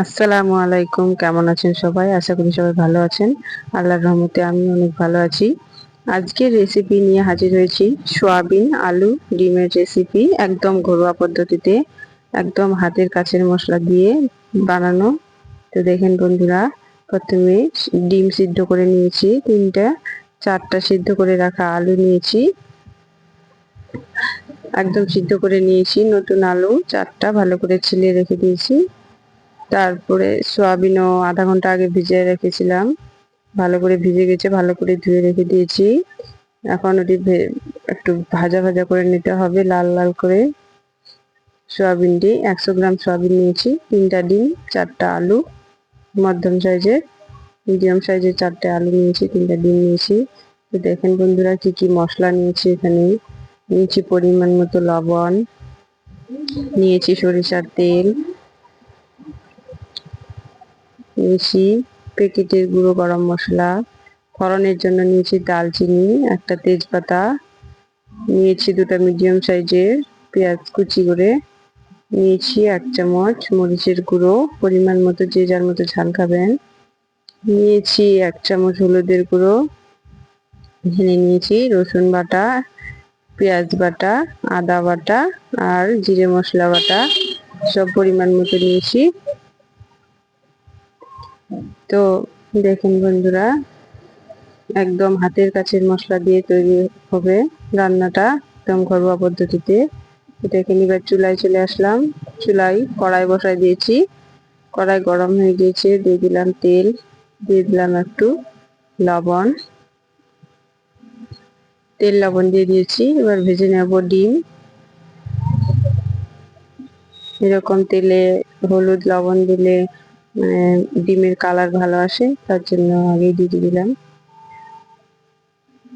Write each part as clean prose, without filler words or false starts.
আসসালামু আলাইকুম। কেমন আছেন সবাই? আশা করি সবাই ভালো আছেন। আল্লাহর রহমতে আমি অনেক ভালো আছি। আজকের রেসিপি নিয়ে হাজির হয়েছি। সোয়াবিন আলু ডিমের রেসিপি, একদম ঘরোয়া পদ্ধতিতে, একদম হাতের কাছের মশলা দিয়ে বানানো। তো দেখেন বন্ধুরা, প্রথমে ডিম সিদ্ধ করে নিয়েছি তিনটা, চারটা সিদ্ধ করে রাখা আলু নিয়েছি, একদম সিদ্ধ করে নিয়েছি। নতুন আলু চারটা ভালো করে ছিলে রেখে দিয়েছি। তারপরে সোয়াবিনও আধা ঘন্টা আগে ভিজিয়ে রেখেছিলাম, ভালো করে ভিজে গেছে, ভালো করে ধুয়ে রেখে দিয়েছি। এখন ওটি একটু ভাজা ভাজা করে নিতে হবে, লাল লাল করে। সোয়াবিনটি 100 গ্রাম সোয়াবিন নিয়েছি, তিনটা ডিম, চারটা আলু, মধ্যম সাইজের মিডিয়াম সাইজের চারটে আলু নিয়েছি, তিনটা ডিম নিয়েছি। তো দেখেন বন্ধুরা কি কি মশলা নিয়েছি। এখানে নিয়েছি পরিমাণ মতো লবণ, নিয়েছি সরিষার তেল, নিয়েছি প্যাকেটের গুঁড়ো গরম মশলা, ফোড়নের জন্য নিয়েছি দালচিনি, একটা তেজপাতা, নিয়েছি দুটো মিডিয়াম সাইজের পেঁয়াজ কুচি করে, নিয়েছি 1 চামচ মরিচের গুঁড়ো, পরিমাণ মতো যে যার মতো ঝাল খাবেন, নিয়েছি 1 চামচ হলুদের গুঁড়ো, এখানে নিয়েছি রসুন বাটা, পেঁয়াজ বাটা, আদা বাটা আর জিরে মশলা বাটা, সব পরিমাণ মতো নিয়েছি। তো দেখুন বন্ধুরা, একদম হাতের কাছের মশলা দিয়ে তৈরি হবে রান্নাটা, একদম ঘরোয়া পদ্ধতিতে। দেখেন এবার চুলায় চলে আসলাম। চুলায় কড়াই বসাই দিয়েছি, কড়াই গরম হয়ে গিয়েছে, দিয়ে দিলাম তেল, দিয়ে দিলাম একটু লবণ, তেল লবণ দিয়ে দিয়েছি। এবার ভেজে নেব ডিম। এরকম তেলে হলুদ লবণ দিলে ডিমের কালার ভালো আসে, তার জন্য আগেই দিয়ে দিলাম।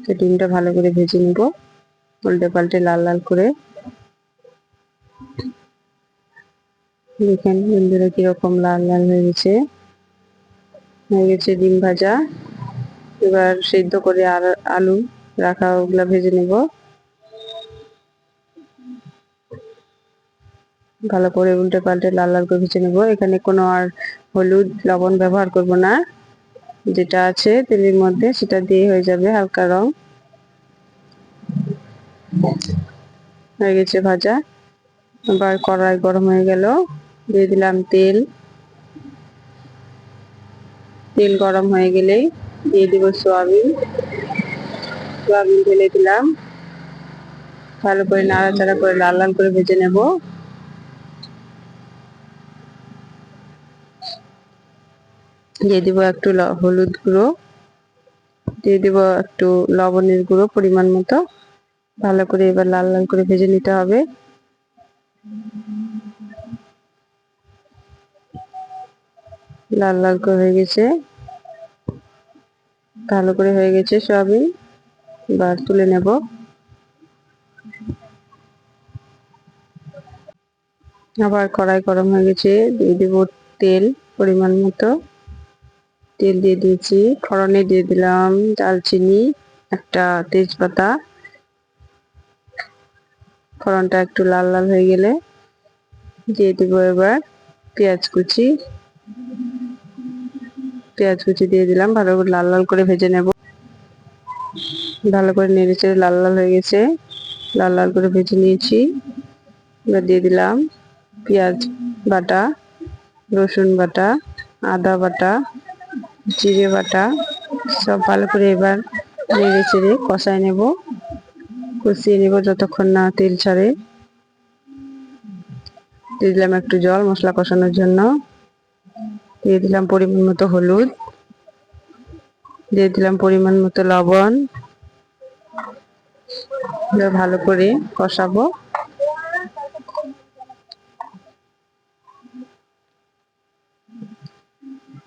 তো ডিমটা ভালো করে ভেজে নিব, উল্টে পাল্টে লাল লাল করে। দেখেন বন্ধুরা কিরকম লাল লাল হয়ে গেছে ডিম ভাজা। এবার সিদ্ধ করে আর আলু রাখা ওগুলা ভেজে নেব, ভালো করে উল্টে পাল্টে লাল লাল করে ভেজে নেব। এখানে কোনো আর হলুদ লবণ ব্যবহার করব না, যেটা আছে তেলের মধ্যে সেটা দিয়ে হয়ে যাবে। হালকা রং হয়ে গেছে ভাজা। এবার কড়াই গরম হয়ে গেল, দিয়ে দিলাম তেল। তেল গরম হয়ে গেলেই দিয়ে দিব সোয়াবিন। সোয়াবিন ঢেলে দিলাম, ভালো করে নাড়াচাড়া করে লাল লাল করে ভেজে নেব। দিয়ে দিব একটু হলুদ গুঁড়ো, দিয়ে দিব একটু লবণের গুঁড়ো পরিমাণ মতো। ভালো করে এবার লাল লাল করে ভেজে নিতে হবে। লাল লাল করে হয়ে গেছে, ভালো করে হয়ে গেছে সয়াবিন। এবার তুলে নেব। আবার কড়াই গরম হয়ে গেছে, দিয়ে দেব তেল পরিমাণ মতো। তেল দিয়ে দিয়েছি, ফোড়নে দিয়ে দিলাম দালচিনি, একটা তেজপাতা। ফোড়নটা একটু লাল লাল হয়ে গেলে দিয়ে দিব এবার পেঁয়াজ কুচি। পেঁয়াজ কুচি দিয়ে দিলাম, ভালো করে লাল লাল করে ভেজে নেব। ভালো করে নেড়ে চেড়ে লাল লাল হয়ে গেছে, লাল লাল করে ভেজে নিয়েছি। এবার দিয়ে দিলাম পেঁয়াজ বাটা, রসুন বাটা, আদা বাটা, জিরে বাটা, সব ভালো করে এবার নেড়ে চেড়ে কষায় নেব, কষিয়ে নেব যতক্ষণ না তেল ছাড়ে। দিয়ে দিলাম একটু জল মশলা কষানোর জন্য, দিয়ে দিলাম পরিমাণ মতো হলুদ, দিয়ে দিলাম পরিমাণ মতো লবণ। ভালো করে কষাবো।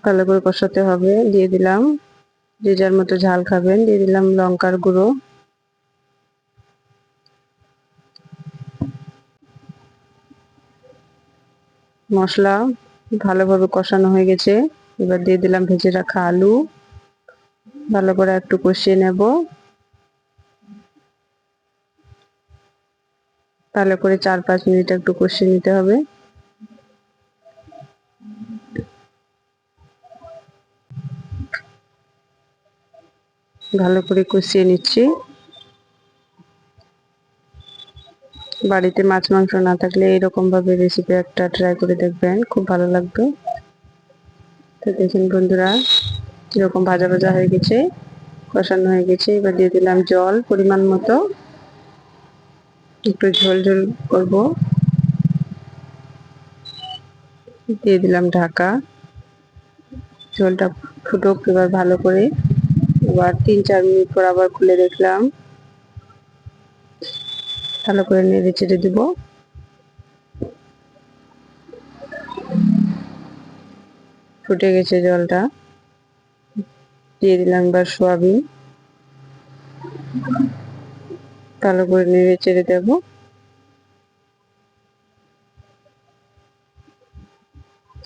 ভালো করে কষাতে হবে। দিয়ে দিলাম যে যার মতো ঝাল খাবেন, দিয়ে দিলাম লঙ্কার গুঁড়ো। মশলা ভালোভাবে কষানো হয়ে গেছে, এবার দিয়ে দিলাম ভেজে রাখা আলু। ভালো করে একটু কষিয়ে নেব, ভালো করে 4-5 মিনিট একটু কষিয়ে নিতে হবে। ভালো করে কষিয়ে নিচ্ছি। বাড়িতে মাছ মাংস না থাকলে এরকম ভাবে রেসিপি একটা ট্রাই করে দেখবেন, খুব ভালো লাগবে। তো দেখুন বন্ধুরা, এরকম ভাজা ভাজা হয়ে গেছে, কষানো হয়ে গেছে। এবার দিয়ে দিলাম জল পরিমাণ মতো, একটু ঝোল ঝোল করবো। দিয়ে দিলাম ঢাকা, ঝোলটা ফুটুক এবার ভালো করে। এবার 3-4 মিনিট পর আবার খুলে দেখলাম, ভালো করে নেড়ে চেড়ে দিব। ফুটে গেছে জলটা, দিয়ে দিলাম এবার সোয়াবিন, ভালো করে নেড়ে চেড়ে দেব।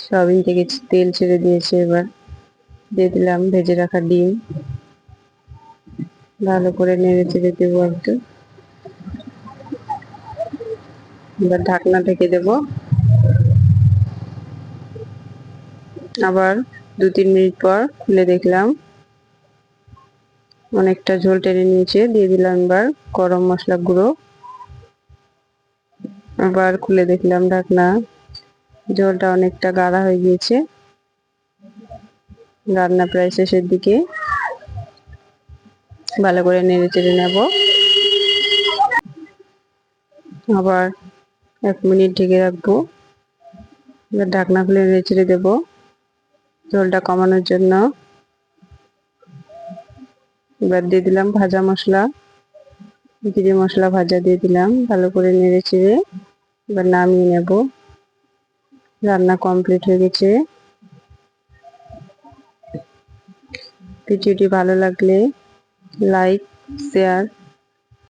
সোয়াবিন থেকে তেল ছেড়ে দিয়েছে, এবার দিয়ে দিলাম ভেজে রাখা ডিম, ভালো করে নেড়ে চেড়ে দেবো একটু। এবার ঢাকনা ঢেকে দেব। আবার 2-3 মিনিট পর খুলে দেখলাম অনেকটা ঝোল টেনে নিয়েছে। দিয়ে দিলাম এবার গরম মশলা গুঁড়ো, আবার খুলে দেখলাম ঢাকনা, ঝোলটা অনেকটা গাঢ়া হয়ে গিয়েছে, রান্না প্রায় শেষের দিকে। ভালো করে নেড়ে চেড়ে নেব। আবার 1 মিনিট ঢেকে রাখবো। এবার ঢাকনা খুলে নেড়ে চেড়ে দেবো ঝোলটা কমানোর জন্য। এবার দিয়ে দিলাম ভাজা মশলা, জিরে মশলা ভাজা দিয়ে দিলাম, ভালো করে নেড়ে চেড়ে এবার নামিয়ে নেব। রান্না কমপ্লিট হয়ে গেছে। ভিডিওটি ভালো লাগলে লাইক, শেয়ার